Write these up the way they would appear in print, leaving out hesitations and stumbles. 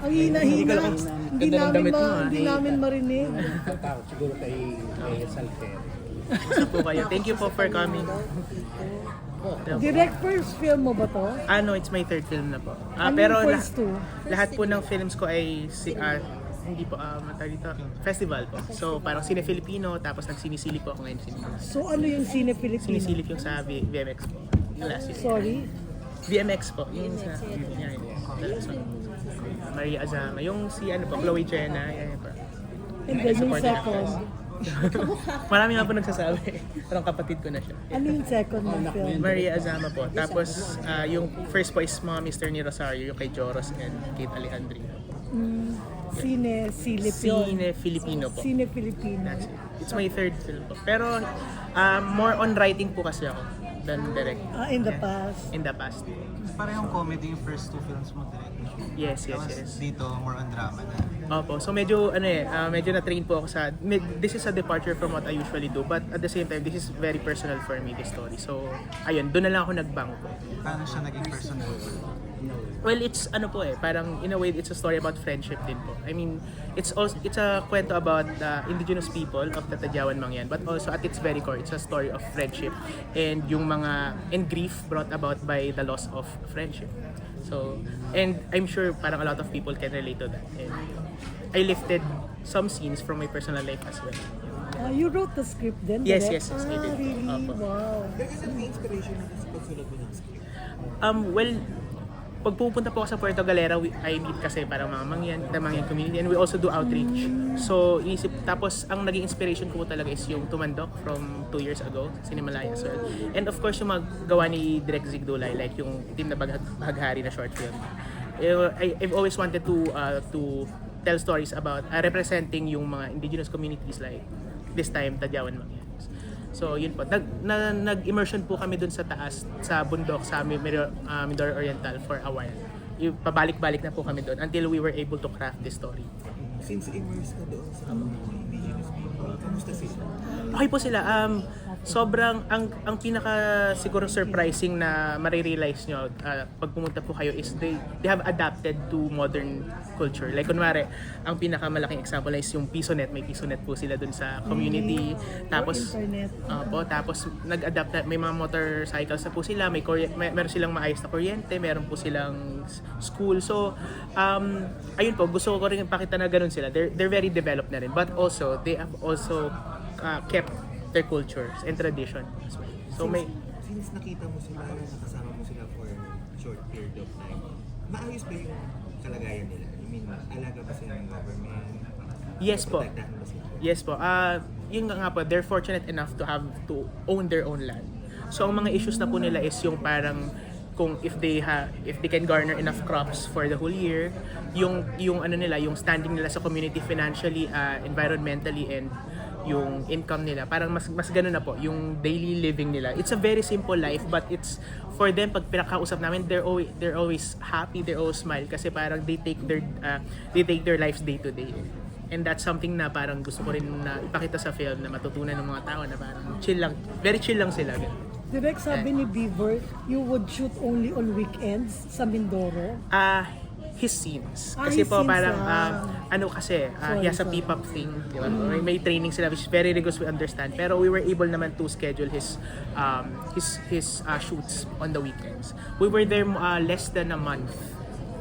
Ang hina-hina. Hindi Ganda ng namin, damit mo, hindi namin marinig. Takot siguro kay Salter. Gusto po kayo. Thank you po for coming. Direct first film mo ba to? No, it's my third film na po. Ano Pero yung first two? lahat po ng films ko ay hindi po dito, festival po. So parang Cine Filipino, tapos nagsinisili po ako ngayon sa Cine. So ano yung Cine Filipino? Sinisilip yung sa VMX po. Yung last year. Sorry? VMX po. Yung sa yan. Maria Azama. Yung si ano po, Chloe Jenna. Yan po. And then yung Supporting second. Marami nga po nagsasabi. Parang kapatid ko na siya. Ano yung second na film? Maria Azama po. Tapos yung first po is mga Mr. ni Rosario, yung kay Joros and Kate Alejandrino. Cine Filipino. Cine Filipino po. Cine Filipino. That's it. It's my third film po. Pero more on writing po kasi ako than direct In the past. in the past. Parehong comedy yung first two films mo direct. Yes, yes, Tapos yes. dito, more on drama na. Opo. So medyo medyo na-train po ako sa this is a departure from what I usually do, but at the same time this is very personal for me, this story. So ayun, doon na lang ako nagbangko. Paano siya naging personal? Well, it's parang in a way it's a story about friendship din po. I mean, it's a kwento about the indigenous people of the Tadyawan Mangyan, but also at its very core, it's a story of friendship and grief brought about by the loss of friendship. So, and I'm sure parang a lot of people can relate to that. And I lifted some scenes from my personal life as well. You wrote the script then? Yes, direct? yes, yes, I did. Really? Opo. Wow. Well, pag pupunta po ako sa Puerto Galera, I meet kasi parang mga Mangyan community, and we also do outreach. So, tapos ang naging inspiration ko po talaga is yung Tumandok from 2 years ago, Cinemalaya as well. And of course, yung magawa ni Direk Zig Dulay, like yung Team na Baghari na short film. I've always wanted to tell stories about representing yung mga indigenous communities, like this time, Tadyawan Mangyan. So yun po, nag-immersion po kami dun sa taas, sa bundok, sa Mindoro Oriental for a while. Pabalik-balik na po kami dun until we were able to craft this story. Since immersed ka doon sa mga indigenous people, kamusta sila? Okay po sila. Sobrang ang pinaka siguro surprising na marirealize nyo pag pumunta po kayo is they have adapted to modern culture. Like kunwari, ang pinakamalaking example is yung PisoNet. May PisoNet po sila dun sa community. Tapos Internet. tapos nag-adapt na, may mga motorcycles na po sila, meron silang maayos na kuryente, meron po silang school. So ayun po, gusto ko rin ipakita na ganun sila. They're very developed na rin, but also they have also kept their cultures and tradition as well. So Since nakita mo sila, nakasama mo sila for a short period of time, maayos ba yung kalagayan nila? I mean, alaga ba sila ng government? Yes po. Protektahan ba sila? Yes po. Yun nga po, they're fortunate enough to have to own their own land. So ang mga issues na po nila is yung parang kung if they can garner enough crops for the whole year, yung yung standing nila sa community financially, environmentally, and yung income nila, parang mas gano'n na po yung daily living nila. It's a very simple life, but it's for them, pag pinakausap namin, they're always happy, they always smile kasi parang they take their lives day to day. And that's something na parang gusto ko rin na ipakita sa film, na matutunan ng mga tao na parang very chill lang sila. Direct sabi ni Beaver, you would shoot only on weekends sa Mindoro. His scenes. his Kasi po scenes, parang, he has a Sorry. P-pop thing. Di ba? May training sila, which is very rigorous, we understand. Pero we were able naman to schedule his shoots on the weekends. We were there less than a month.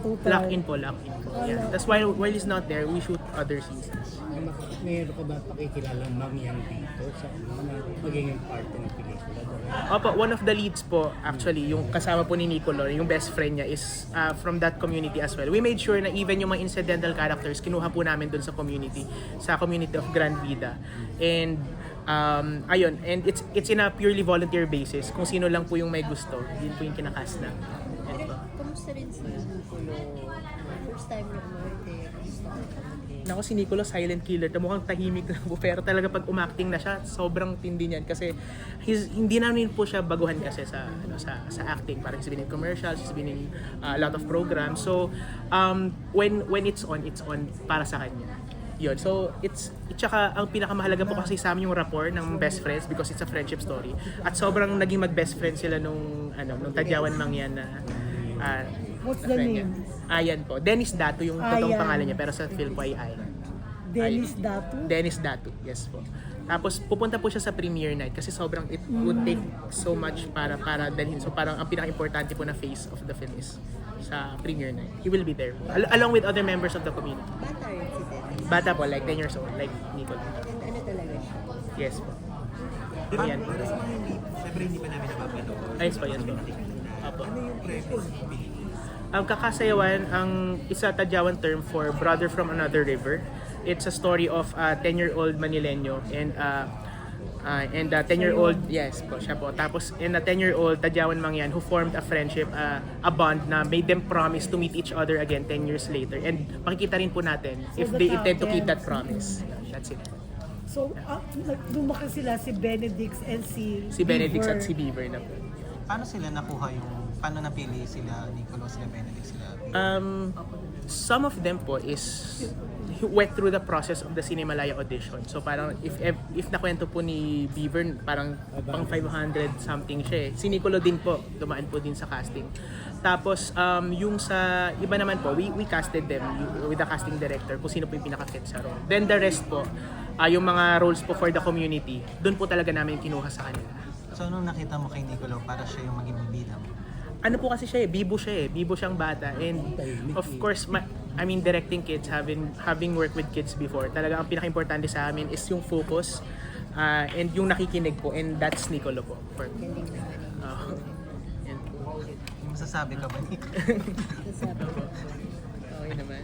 Total. Lock in po. Yeah. That's why while he's not there, we shoot other seasons. Mayroon ka ba pakikilalang Mangyan dito sa magiging part ng pelikula? Opo, one of the leads po, actually, yung kasama po ni Nicolor, yung best friend niya is from that community as well. We made sure na even yung mga incidental characters, kinuha po namin dun sa community of Grand Vida. And ayun, and it's in a purely volunteer basis. Kung sino lang po yung may gusto, yun po yung kinakast na. Kamusta rin si Nicolo? First time na Nako, si Nicolas, silent killer. Mukhang tahimik lang po. Pero talaga pag umakting na siya, sobrang tindi niyan. Kasi hindi namin po siya baguhan kasi sa acting. Parang he's been in commercials, he's been in a lot of programs. So, when it's on para sa kanya. Yun. So, tsaka ang pinakamahalaga po kasi sa amin yung rapport ng best friends because it's a friendship story. At sobrang naging mag-best friends sila nung Tadyawan Mangyan na What's na the friend niya. name? Ayan po. Dennis Datu yung totoong Ayan. pangalan niya, pero sa film po ay Ayan. Dennis Datu? Dennis Datu, yes po. Tapos pupunta po siya sa premiere night kasi sobrang it would take so much para dalhin. So parang ang pinaka-importante po na face of the film is sa premiere night. He will be there. Along with other members of the community. Bata rin si Dennis. Bata po, like 10 years old, like Nicole. And ano talaga siya? Yes po. Diba, Yan. para sa mga hindi, syempre hindi pa namin napapanood. Ayos po, yes po. Apo. Ano yung premise ng pelikula? Ang Kakasayawan, ang isa Tadyawan term for Brother from Another River. It's a story of a 10-year-old Manileño and a 10-year-old, yes po, siya po. Tapos, and a 10-year-old Tadyawan Mangyan who formed a friendship, a bond na made them promise to meet each other again 10 years later. And makikita rin po natin if the they intend to keep yes. that promise. That's it. So, lumaki sila si Benedict and Si Benedict Beaver. at si Beaver na po. Paano sila nakuha paano napili sila Nicolo, sila Benedict, sila? Some of them po is went through the process of the Cinemalaya audition. So parang if nakwento po ni Beaver, parang pang 500 something siya eh. Si Nicolo din po, dumaan po din sa casting. Tapos yung sa iba naman po, we casted them with the casting director kung sino po yung pinaka-fit sa role. Then the rest po, yung mga roles po for the community, doon po talaga namin kinuha sa kanila. So nung nakita mo kay Nicolo, para siya yung maging bida mo? Ano po kasi siya eh, bibo siya eh. Bibo siyang bata. And of course, directing kids, having worked with kids before, talaga ang pinaka-importante sa amin is yung focus and yung nakikinig po. And that's Nicolo po. For me. Yan po. Yung masasabi ka ba, Nico? Nasabi ko. Okay naman.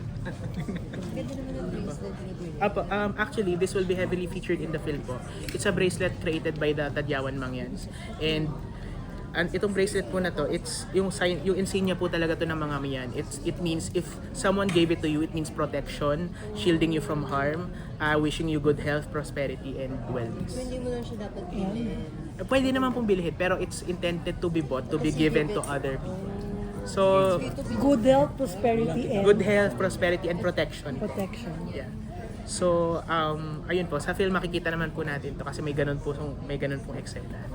Ganda naman ang bracelet ni Bruno. Apo, actually, this will be heavily featured in the film po. It's a bracelet created by the Tadyawan Mangyans. And itong bracelet po na to, it's yung sign, yung insignia po talaga to ng mga Mangyan. It means if someone gave it to you, it means protection, shielding you from harm, wishing you good health, prosperity, and wellness. So, hindi mo lang siya dapat bilhin. Pwede naman pong bilhin, pero it's intended to be bought, to be given to other people. So, Good health, prosperity, and good health, prosperity, and protection. protection. Yeah. So, ayun po, sa film makikita naman po natin to kasi may ganun pong eksena.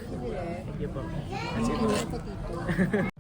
Sige, Thank you po. Ang ginawa ko dito.